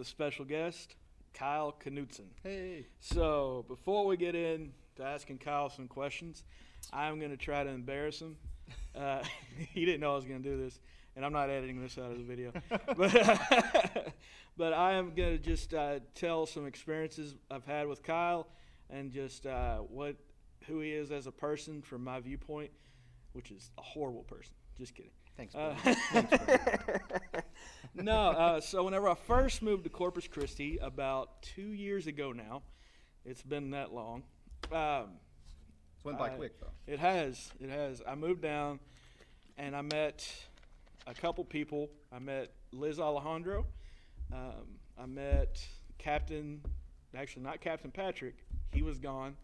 special guest, Kyle Knutson. Hey. So before we get in to asking Kyle some questions, I'm going to try to embarrass him. He didn't know I was going to do this, and I'm not editing this out of the video. But I am going to just tell some experiences I've had with Kyle and just who he is as a person from my viewpoint, which is a horrible person. Just kidding. Thanks, buddy. No, so whenever I first moved to Corpus Christi about 2 years ago now, it's been that long. It went by quick, though. It has. I moved down, and I met a couple people. I met Liz Alejandro. I met not Captain Patrick. He was gone.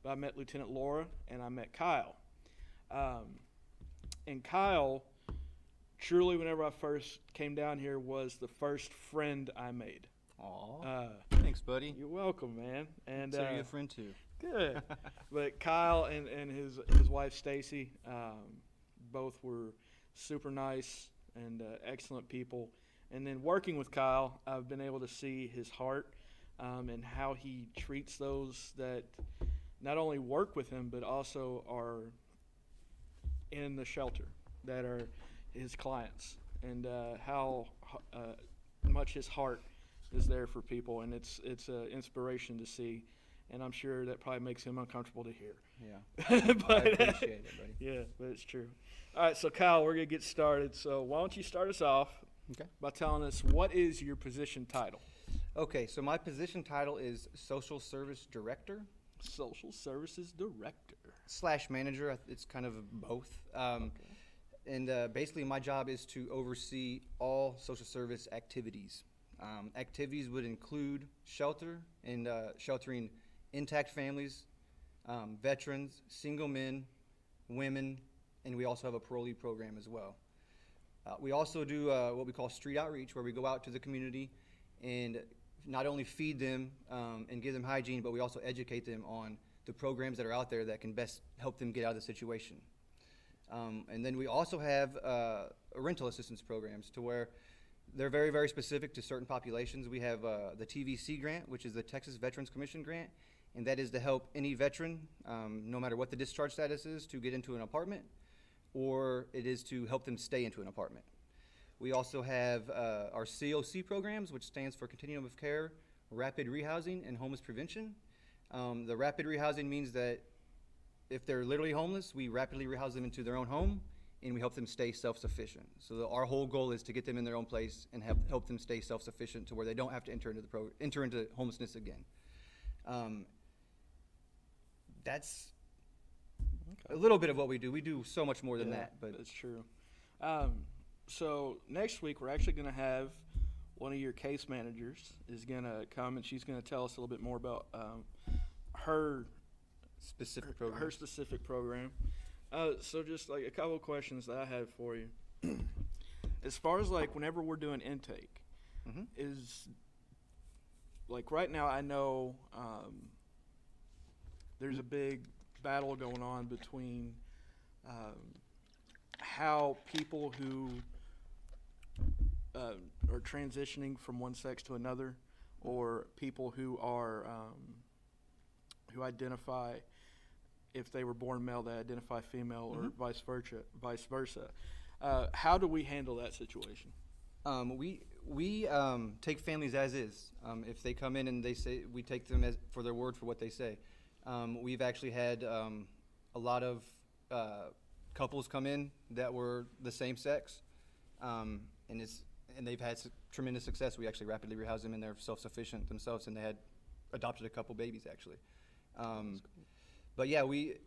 But I met Lieutenant Laura, and I met Kyle. And Kyle, truly, whenever I first came down here, was the first friend I made. Aw. Thanks, buddy. You're welcome, man. And Consider you a friend, too. Good. But Kyle and his wife, Stacy, both were super nice and excellent people. And then working with Kyle, I've been able to see his heart and how he treats those that not only work with him, but also are in the shelter, that are his clients, and how much his heart is there for people. And it's an inspiration to see. And I'm sure that probably makes him uncomfortable to hear. Yeah. But, I appreciate it, buddy. Yeah, but it's true. All right, so Kyle, we're going to get started. So why don't you start us off by telling us what is your position title? Okay, so my position title is Social Service Director. Social Services Director. / manager. It's kind of both. And basically my job is to oversee all social service activities. Activities would include shelter and sheltering intact families, veterans, single men, women, and we also have a parolee program as well. We also do what we call street outreach, where we go out to the community and not only feed them and give them hygiene, but we also educate them on the programs that are out there that can best help them get out of the situation. And then we also have rental assistance programs to where they're very, very specific to certain populations. We have the TVC Grant, which is the Texas Veterans Commission grant, and that is to help any veteran, no matter what the discharge status is, to get into an apartment, or it is to help them stay into an apartment. We also have our COC programs, which stands for Continuum of Care, Rapid Rehousing, and Homeless Prevention. The rapid rehousing means that if they're literally homeless, we rapidly rehouse them into their own home, and we help them stay self-sufficient. So our whole goal is to get them in their own place and help them stay self-sufficient to where they don't have to enter into homelessness again. That's a little bit of what we do. We do so much more than that. But that's true. So next week we're actually going to have one of your case managers is going to come, and she's going to tell us a little bit more about her specific program. So just like a couple of questions that I have for you. As far as like whenever we're doing intake, is like right now I know there's a big battle going on between how people who are transitioning from one sex to another, or people who are who identify, if they were born male, they identify female, or vice versa. How do we handle that situation? We take families as is. If they come in and they say, we take them as for their word for what they say. We've actually had a lot of couples come in that were the same sex, and they've had tremendous success. We actually rapidly rehouse them, and they're self-sufficient themselves, and they had adopted a couple babies actually. But yeah, we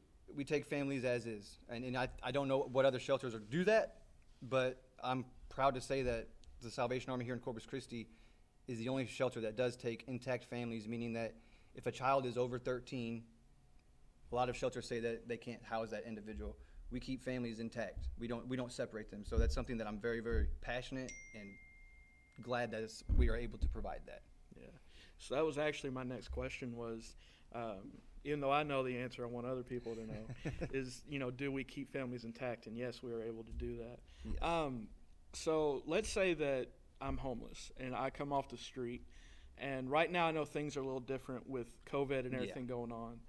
take families as is, and I don't know what other shelters do that, but I'm proud to say that the Salvation Army here in Corpus Christi is the only shelter that does take intact families, meaning that if a child is over 13, a lot of shelters say that they can't house that individual. We keep families intact. We don't separate them. So that's something that I'm very, very passionate and glad that we are able to provide that. Yeah. So that was actually my next question was, even though I know the answer, I want other people to know, is, do we keep families intact? And yes, we are able to do that. Yes. So let's say that I'm homeless and I come off the street And right now I know things are a little different with COVID and Yeah. everything going on.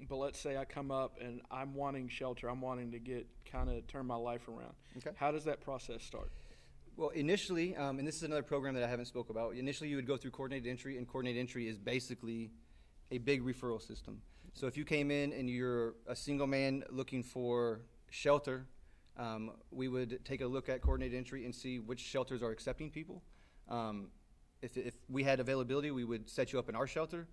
But let's say I come up and I'm wanting shelter. I'm wanting to turn my life around. Okay. How does that process start? Well, initially, and this is another program that I haven't spoke about. Initially, you would go through coordinated entry, and coordinated entry is basically a big referral system. So if you came in and you're a single man looking for shelter, we would take a look at coordinated entry and see which shelters are accepting people. If we had availability, we would set you up in our shelter.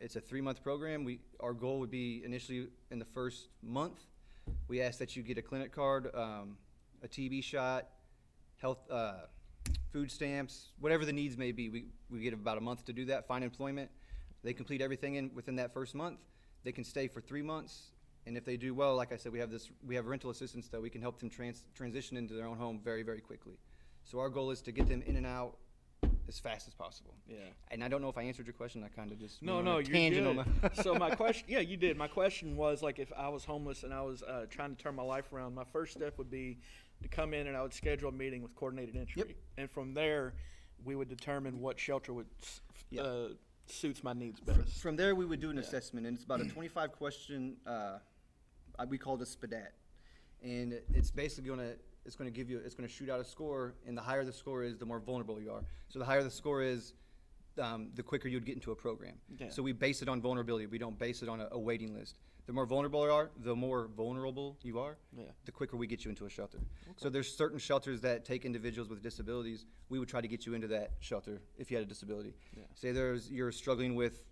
It's a 3-month program. Our goal would be initially in the first month, we ask that you get a clinic card, a TB shot, health, food stamps, whatever the needs may be. We get about a month to do that, find employment. They complete everything within that first month. They can stay for 3 months. And if they do well, like I said, we have rental assistance that we can help them transition into their own home very, very quickly. So our goal is to get them in and out as fast as possible. Yeah. And I don't know if I answered your question. I kind of just No, went on a you're tangent good. on my So my question, yeah, you did. My question was, like, if I was homeless and I was trying to turn my life around, my first step would be to come in and I would schedule a meeting with coordinated entry. Yep. And from there, we would determine what shelter would suits my needs From, best. from there, we would do an Yeah. assessment, and it's about a 25-question. We call it a SPDAT, and it's basically it's going to shoot out a score, and the higher the score is, the more vulnerable you are. So the higher the score is, the quicker you'd get into a program. Yeah. So we base it on vulnerability. We don't base it on a waiting list. The more vulnerable you are, the quicker we get you into a shelter. So there's certain shelters that take individuals with disabilities. We would try to get you into that shelter if you had a disability. Yeah. Say you're struggling with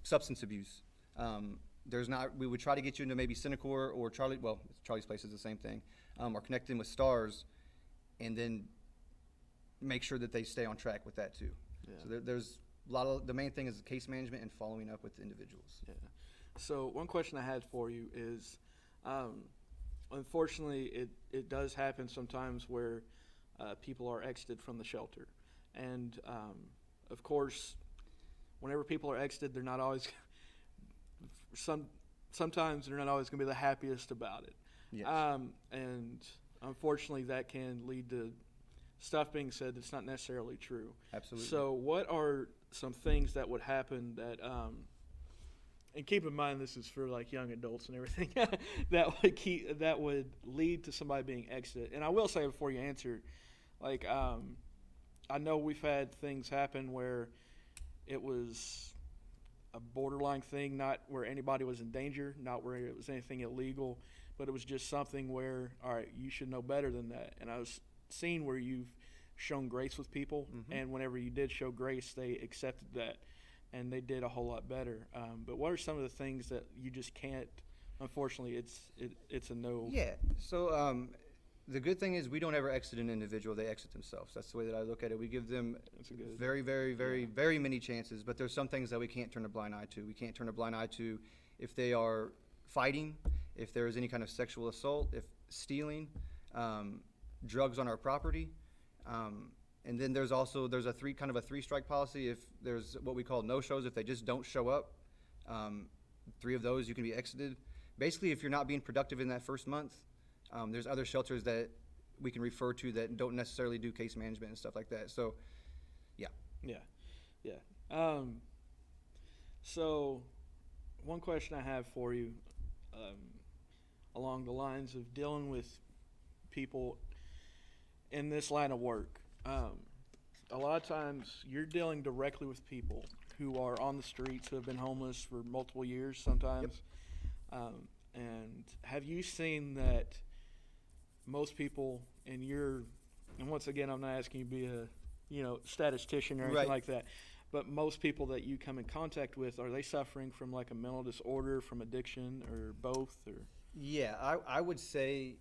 substance abuse. We would try to get you into maybe Cinecor or Charlie's Place is the same thing, or connect them with STARS, and then make sure that they stay on track with that too. Yeah. So there's the main thing is case management and following up with individuals. Yeah. So one question I had for you is, unfortunately, it does happen sometimes where people are exited from the shelter, and of course, whenever people are exited, they're not always sometimes they're not always going to be the happiest about it. Yes. And unfortunately, that can lead to stuff being said that's not necessarily true. Absolutely. So what are some things that would happen that and keep in mind this is for like young adults and everything that would lead to somebody being exited. And I will say before you answer, like I know we've had things happen where it was a borderline thing, not where anybody was in danger, not where it was anything illegal, but it was just something where, all right, you should know better than that. And I was seeing where you've shown grace with people, and whenever you did show grace, they accepted that, and they did a whole lot better. But what are some of the things that you just can't? Unfortunately, it's a no. Yeah. So the good thing is we don't ever exit an individual; they exit themselves. That's the way that I look at it. We give them very, very, very, very many chances, but there's some things that we can't turn a blind eye to. We can't turn a blind eye to if they are fighting, if there is any kind of sexual assault, if stealing, drugs on our property. And then there's a three-strike policy. If there's what we call no-shows, if they just don't show up, 3 of those you can be exited. Basically, if you're not being productive in that first month, there's other shelters that we can refer to that don't necessarily do case management and stuff like that. So, yeah. Yeah. So one question I have for you, along the lines of dealing with people in this line of work, a lot of times you're dealing directly with people who are on the streets, who have been homeless for multiple years sometimes. Yep. And have you seen that most people and once again, I'm not asking you to be a statistician or anything like that, but most people that you come in contact with, are they suffering from like a mental disorder, from addiction, or both? Or Yeah, I would say,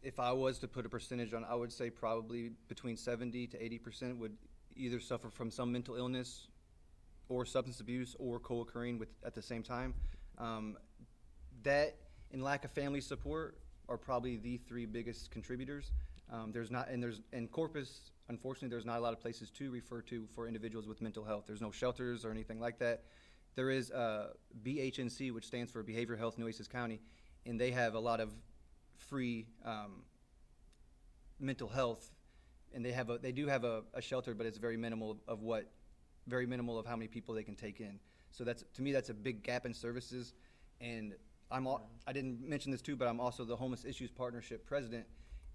if I was to put a percentage on, I would say probably between 70 to 80% would either suffer from some mental illness or substance abuse or co-occurring at the same time. That and lack of family support are probably the 3 biggest contributors. In Corpus, unfortunately, there's not a lot of places to refer to for individuals with mental health. There's no shelters or anything like that. There is BHNC, which stands for Behavioral Health Nueces County, and they have a lot of free mental health and they do have a shelter, but it's very minimal of how many people they can take in. So to me that's a big gap in services, and I didn't mention this too, but I'm also the Homeless Issues Partnership president,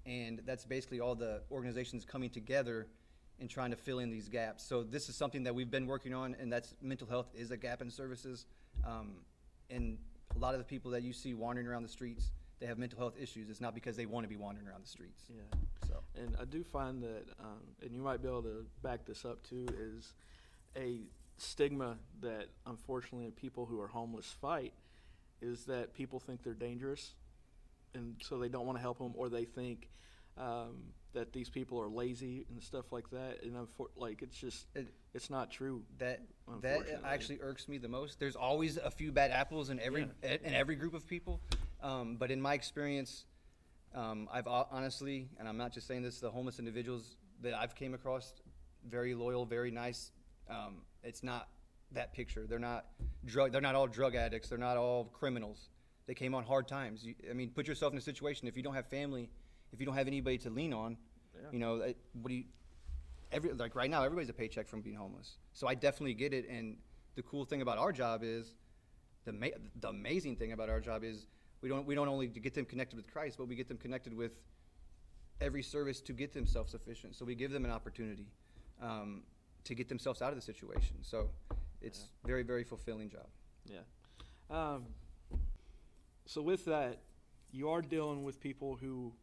and that's basically all the organizations coming together and trying to fill in these gaps. So this is something that we've been working on, and that's mental health is a gap in services. And a lot of the people that you see wandering around the streets, they have mental health issues. It's not because they want to be wandering around the streets. Yeah. So. And I do find that, and you might be able to back this up too, is a stigma that unfortunately people who are homeless fight is that people think they're dangerous, and so they don't want to help them, or they think that these people are lazy and stuff like that. And it's not true. That actually irks me the most. There's always a few bad apples in every group of people, but in my experience, I've honestly, and I'm not just saying this, the homeless individuals that I've came across, very loyal, very nice. It's not that picture. They're not all drug addicts. They're not all criminals. They came on hard times. Put yourself in a situation. If you don't have family, if you don't have anybody to lean on, like right now, everybody's a paycheck from being homeless. So I definitely get it. And the cool thing about our job is, the amazing thing about our job is, we don't only get them connected with Christ, but we get them connected with every service to get them self-sufficient. So we give them an opportunity to get themselves out of the situation. So it's very, very fulfilling job. Yeah. So with that, you are dealing with people who,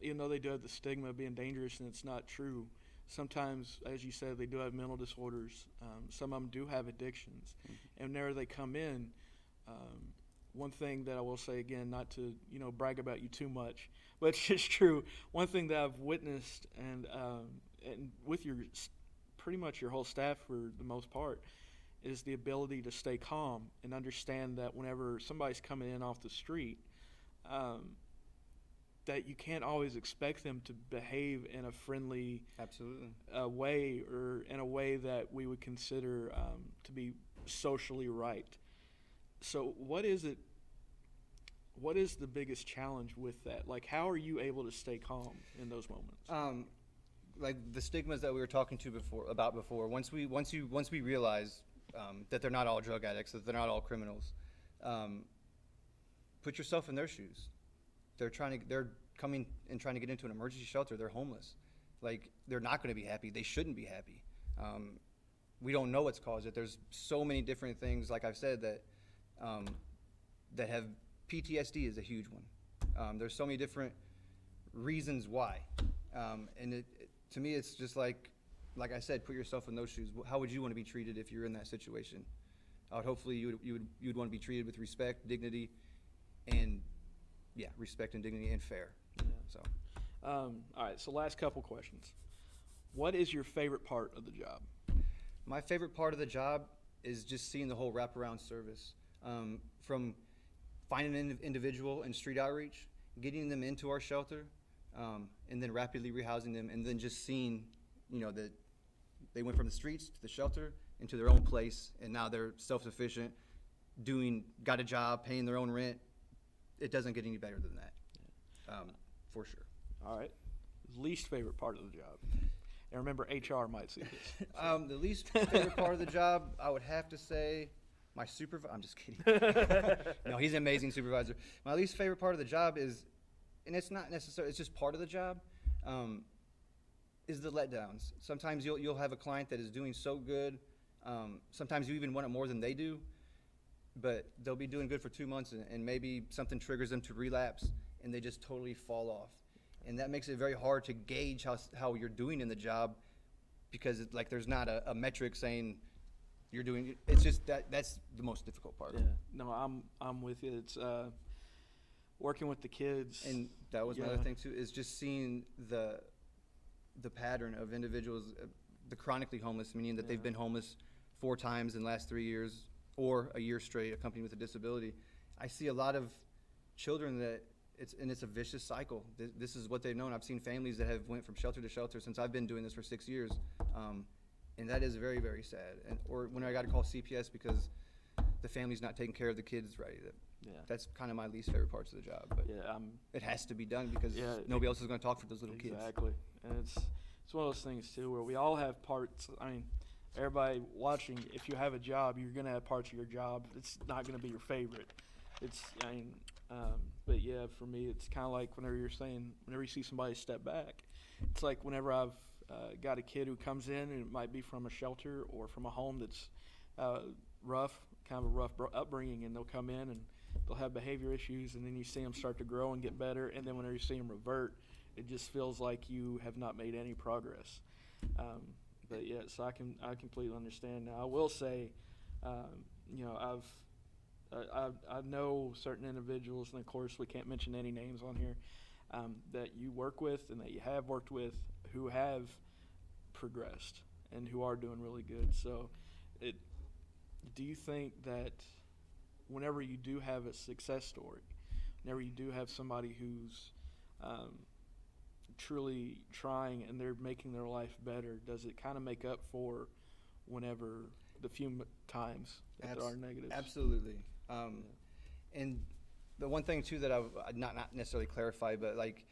even though they do have the stigma of being dangerous, and it's not true, sometimes, as you said, they do have mental disorders. Some of them do have addictions. Mm-hmm. And whenever they come in, one thing that I will say, again, not to brag about you too much, but it's just true. One thing that I've witnessed, and with pretty much your whole staff for the most part, is the ability to stay calm and understand that whenever somebody's coming in off the street, that you can't always expect them to behave in a friendly way, or in a way that we would consider to be socially right. So what is the biggest challenge with that? Like, how are you able to stay calm in those moments? Like the stigmas that we were talking about before. Once we realize that they're not all drug addicts, that they're not all criminals, put yourself in their shoes. They're coming and trying to get into an emergency shelter. They're homeless. Like, they're not going to be happy. They shouldn't be happy. We don't know what's caused it. There's so many different things, like I've said, that have PTSD is a huge one. There's so many different reasons why, and to me, it's just like I said, put yourself in those shoes. How would you want to be treated if you're in that situation? Hopefully you would want to be treated with respect, dignity, and respect and dignity and fair. Yeah. So, all right. So last couple questions. What is your favorite part of the job? My favorite part of the job is just seeing the whole wraparound service, from finding an individual in street outreach, getting them into our shelter, and then rapidly rehousing them, and then just seeing, that they went from the streets to the shelter into their own place, and now they're self-sufficient, got a job, paying their own rent. It doesn't get any better than that, for sure. All right. Least favorite part of the job. And remember, HR might see this. The least favorite part of the job, I would have to say, my supervisor. I'm just kidding. No, he's an amazing supervisor. My least favorite part of the job is, and it's not necessarily, it's just part of the job, is the letdowns. Sometimes you'll have a client that is doing so good. Sometimes you even want it more than they do, but they'll be doing good for 2 months, and maybe something triggers them to relapse, and they just totally fall off. And that makes it very hard to gauge how you're doing in the job, because there's not a metric saying you're doing. It's just that's the most difficult part. Yeah. No, I'm with you. It's working with the kids. And that was another thing too, is just seeing the pattern of individuals, the chronically homeless, meaning that they've been homeless 4 times in the last 3 years, or a year straight, accompanied with a disability. I see a lot of children that it's a vicious cycle. This is what they've known. I've seen families that have went from shelter to shelter since I've been doing this for 6 years, and that is very, very sad. Or when I got to call CPS because the family's not taking care of the kids right. Yeah. That's kind of my least favorite parts of the job. But Yeah. it has to be done because Yeah, nobody else is going to talk for those little kids. Exactly. And it's one of those things too where we all have parts. I mean, everybody watching, if you have a job, you're gonna have parts of your job. It's not gonna be your favorite. But yeah, for me, it's kind of like whenever you see somebody step back, it's like whenever I've got a kid who comes in, and it might be from a shelter or from a home that's rough, kind of a rough upbringing, and they'll come in and they'll have behavior issues, and then you see them start to grow and get better, and then whenever you see them revert, it just feels like you have not made any progress. But yeah, so I completely understand. Now I will say, I know certain individuals, and of course we can't mention any names on here, that you work with and that you have worked with who have progressed and who are doing really good. So, do you think that whenever you do have a success story, whenever you do have somebody who's truly trying and they're making their life better, does it kind of make up for whenever the few times that there are negatives? Absolutely. And the one thing too that I'd not necessarily clarify, but like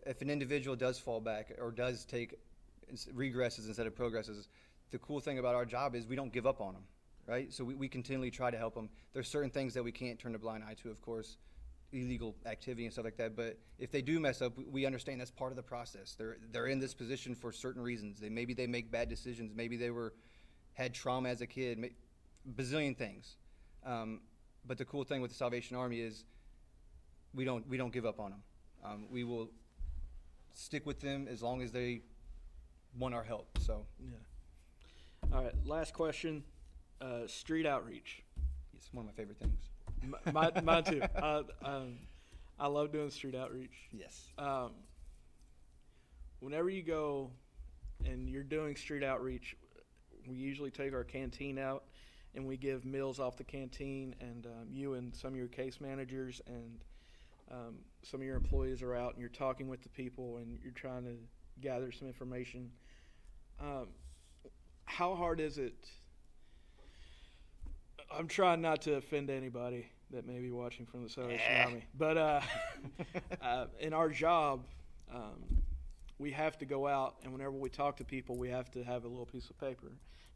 if an individual does fall back or does take regresses instead of progresses, the cool thing about our job is we don't give up on them, right? So we continually try to help them. There's certain things that we can't turn a blind eye to, of course, illegal activity and stuff like that. But if they do mess up, we understand that's part of the process. They're in this position for certain reasons. Maybe they make bad decisions. Maybe they had trauma as a kid. Bazillion things. But the cool thing with the Salvation Army is we don't give up on them. We will stick with them as long as they want our help. So yeah. All right. Last question. Street outreach. It's one of my favorite things. Mine too. I love doing street outreach. Yes. Whenever you go and you're doing street outreach, we usually take our canteen out and we give meals off the canteen, and you and some of your case managers and some of your employees are out and you're talking with the people and you're trying to gather some information. How hard is it? I'm trying not to offend anybody that may be watching from the Salvation Army, but in our job, we have to go out, and whenever we talk to people, we have to have a little piece of paper.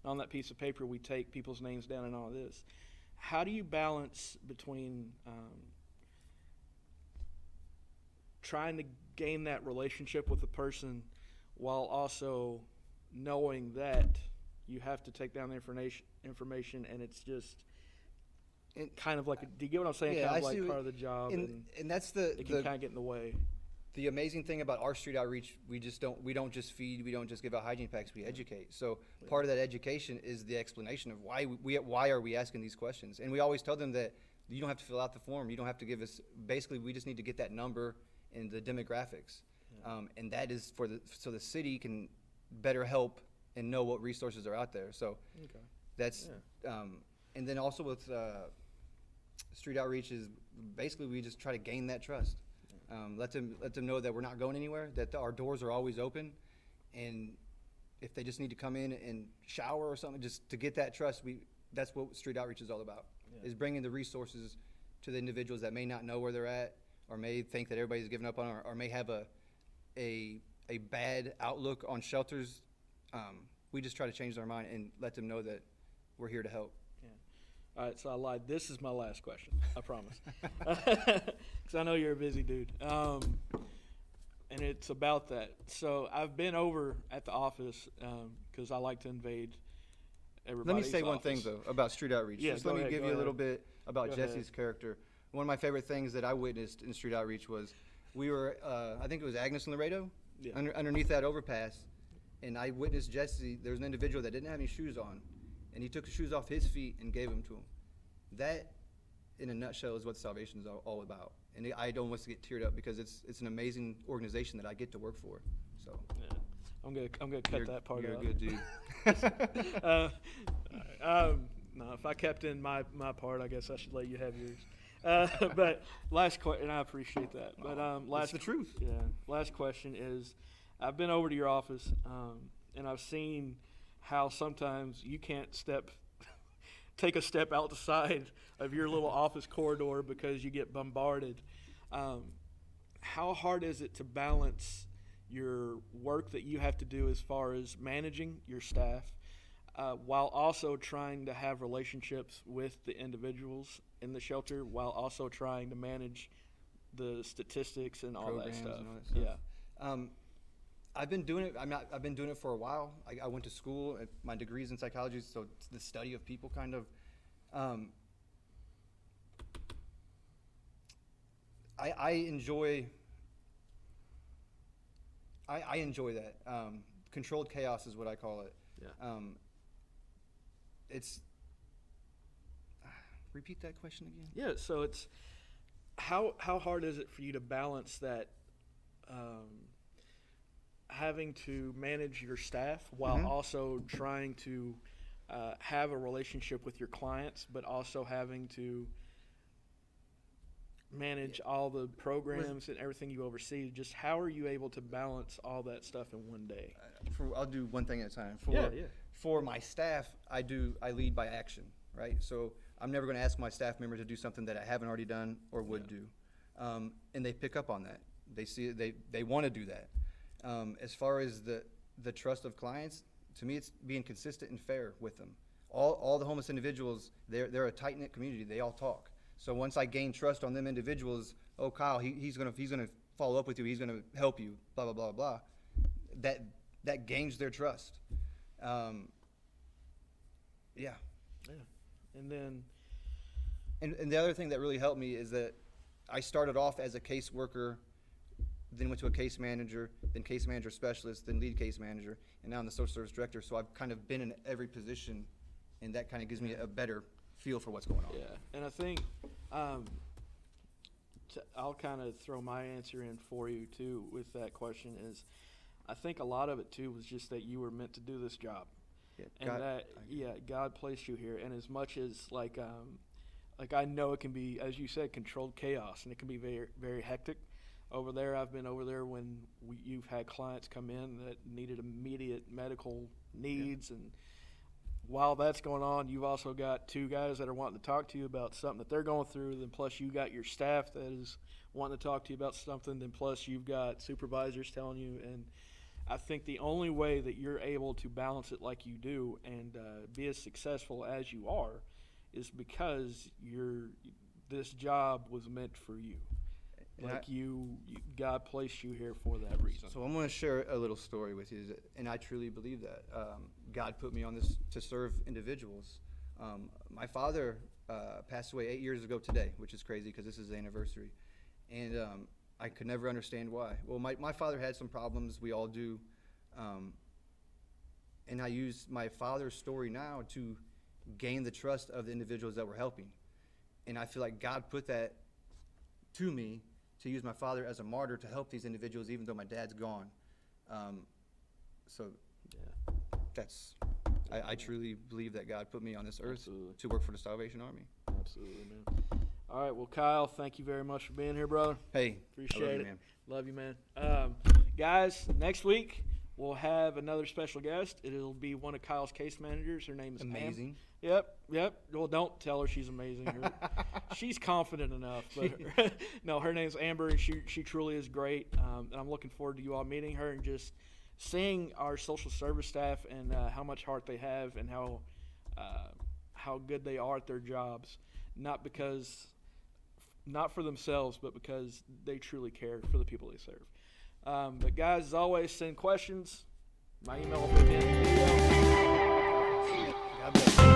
And on that piece of paper, we take people's names down and all this. How do you balance between trying to gain that relationship with the person while also knowing that you have to take down the information, and it's just kind of like do you get what I'm saying? Yeah, kind of I see like part of the job, and that's it can kind of get in the way. The amazing thing about our street outreach, we don't just feed, we don't just give out hygiene packs, we educate. So part of that education is the explanation of why are we asking these questions, and we always tell them that you don't have to fill out the form, you don't have to give us. Basically, we just need to get that number and the demographics, and that is so the city can better help and know what resources are out there. So that's and then also with street outreach is basically we just try to gain that trust. Let them know that we're not going anywhere, that our doors are always open, and if they just need to come in and shower or something, just to get that trust, that's what street outreach is all about, is bringing the resources to the individuals that may not know where they're at, or may think that everybody's given up on them, or may have a bad outlook on shelters. We just try to change their mind and let them know that we're here to help. All right, so I lied. This is my last question. I promise. Because I know you're a busy dude. And it's about that. So I've been over at the office because I like to invade everybody's Let me say one office. thing, though, about street outreach. Yeah, Just let me give you a little bit about Go Jesse's ahead. character. One of my favorite things that I witnessed in street outreach was we were, I think it was Agnes and Laredo, underneath that overpass. And I witnessed Jesse, there was an individual that didn't have any shoes on. And he took the shoes off his feet and gave them to him. That, in a nutshell, is what Salvation is all about. And I don't want to get teared up because it's an amazing organization that I get to work for. So Yeah. I'm gonna cut that part you're out. a good dude. No, if I kept in my part, I guess I should let you have yours. But last question, and I appreciate that. But That's the truth. Yeah. Last question is, I've been over to your office, and I've seen how sometimes you can't step take a step outside of your little office corridor because you get bombarded. How hard is it to balance your work that you have to do as far as managing your staff while also trying to have relationships with the individuals in the shelter, while also trying to manage the statistics and all that stuff? And all that stuff. Yeah. I've been doing it. I've been doing it for a while. I went to school. My degree's in psychology, so it's the study of people, kind of. I enjoy. I enjoy that. Controlled chaos is what I call it. Yeah. It's. Repeat that question again. Yeah. So it's how hard is it for you to balance that? Having to manage your staff while Mm-hmm. also trying to have a relationship with your clients, but also having to manage all the programs and everything you oversee. Just how are you able to balance all that stuff in one day? I'll do one thing at a time. Yeah. For my staff, I lead by action, right? So I'm never going to ask my staff member to do something that I haven't already done or would do, and they pick up on that. They see it, they want to do that. As far as the trust of clients, to me, it's being consistent and fair with them. All the homeless individuals, they're a tight knit community. They all talk. So once I gain trust on them individuals, oh, Kyle, he's gonna follow up with you. He's gonna help you. Blah blah blah blah. That gains their trust. Yeah. Yeah. And then. And the other thing that really helped me is that I started off as a caseworker, then went to a case manager, then case manager specialist, then lead case manager, and now I'm the social service director. So I've kind of been in every position, and that kind of gives me a better feel for what's going on. Yeah, and I think I'll kind of throw my answer in for you too with that question. Is I think a lot of it too was just that you were meant to do this job, God placed you here. And as much as like I know it can be, as you said, controlled chaos, and it can be very very hectic. Over there, I've been over there when you've had clients come in that needed immediate medical needs, and while that's going on, you've also got two guys that are wanting to talk to you about something that they're going through, then plus you got your staff that is wanting to talk to you about something, then plus you've got supervisors telling you. And I think the only way that you're able to balance it like you do and be as successful as you are is because this job was meant for you. Like God placed you here for that reason. So I'm going to share a little story with you, and I truly believe that God put me on this to serve individuals. My father passed away 8 years ago today, which is crazy because this is the anniversary, and I could never understand why. Well, my father had some problems. We all do, and I use my father's story now to gain the trust of the individuals that we're helping, and I feel like God put that to me to use my father as a martyr to help these individuals, even though my dad's gone. I truly believe that God put me on this earth to work for the Salvation Army. Absolutely, man. All right, well, Kyle, thank you very much for being here, brother. Hey, appreciate it. Man. Love you, man. Guys, next week we'll have another special guest. It'll be one of Kyle's case managers. Her name is amazing. Yep. Well, don't tell her she's amazing. She's confident enough. But no, her name's Amber, and she truly is great. And I'm looking forward to you all meeting her and just seeing our social service staff and how much heart they have and how good they are at their jobs. Not for themselves, but because they truly care for the people they serve. But guys, as always, send questions. My email will be in the video. God bless.